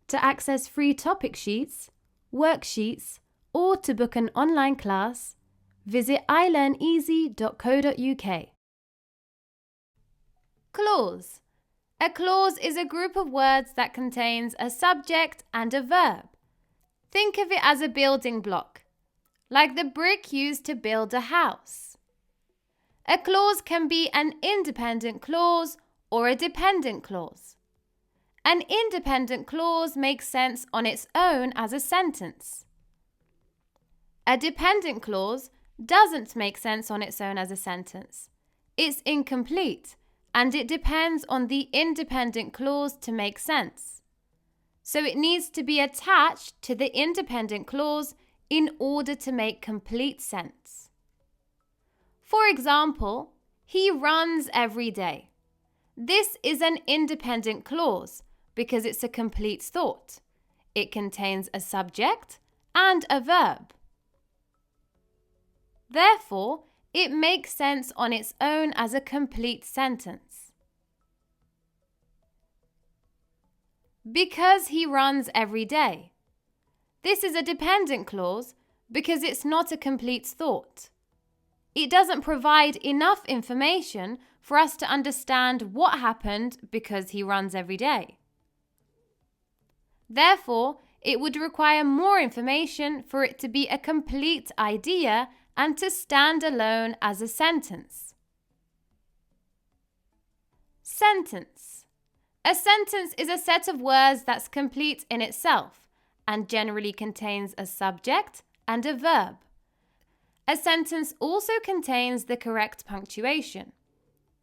To access free topic sheets, worksheets, or to book an online class, visit ilearneasy.co.uk. Clause. A clause is a group of words that contains a subject and a verb. Think of it as a building block, like the brick used to build a house. A clause can be an independent clause or a dependent clause. An independent clause makes sense on its own as a sentence. A dependent clause doesn't make sense on its own as a sentence. It's incomplete, and it depends on the independent clause to make sense. So it needs to be attached to the independent clause in order to make complete sense. For example, he runs every day. This is an independent clause because it's a complete thought. It contains a subject and a verb. Therefore, it makes sense on its own as a complete sentence. Because he runs every day. This is a dependent clause because it's not a complete thought. It doesn't provide enough information for us to understand what happened because he runs every day. Therefore, it would require more information for it to be a complete idea and to stand alone as a sentence. Sentence. A sentence is a set of words that's complete in itself and generally contains a subject and a verb. A sentence also contains the correct punctuation.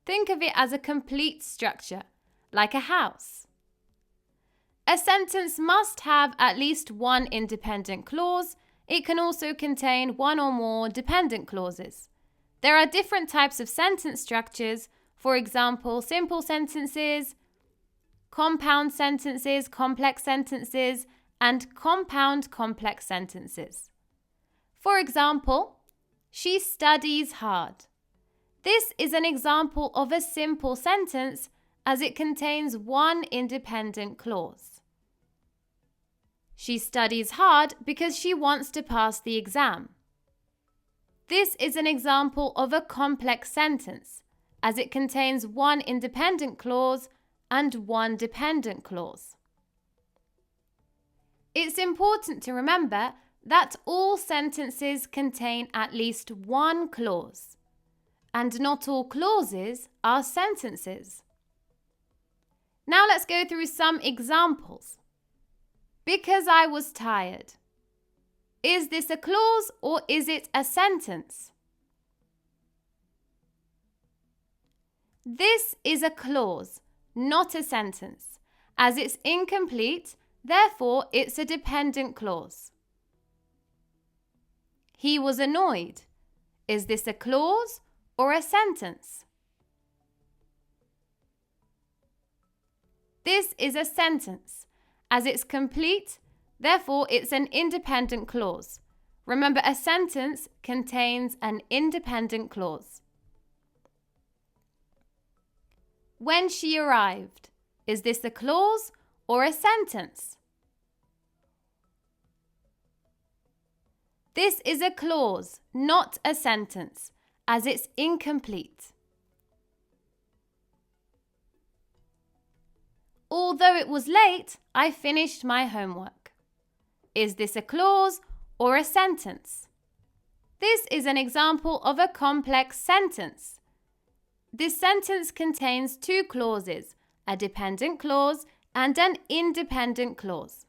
Think of it as a complete structure, like a house. A sentence must have at least one independent clause. It can also contain one or more dependent clauses. There are different types of sentence structures, for example, simple sentences, compound sentences, complex sentences, and compound complex sentences. For example, she studies hard. This is an example of a simple sentence as it contains one independent clause. She studies hard because she wants to pass the exam. This is an example of a complex sentence as it contains one independent clause and one dependent clause. It's important to remember that all sentences contain at least one clause, and not all clauses are sentences. Now let's go through some examples. Because I was tired. Is this a clause or is it a sentence? This is a clause, not a sentence, as it's incomplete, therefore it's a dependent clause. He was annoyed. Is this a clause or a sentence? This is a sentence, as it's complete, therefore it's an independent clause. Remember, a sentence contains an independent clause. When she arrived. Is this a clause or a sentence? This is a clause, not a sentence, as it's incomplete. Although it was late, I finished my homework. Is this a clause or a sentence? This is an example of a complex sentence. This sentence contains two clauses, a dependent clause and an independent clause.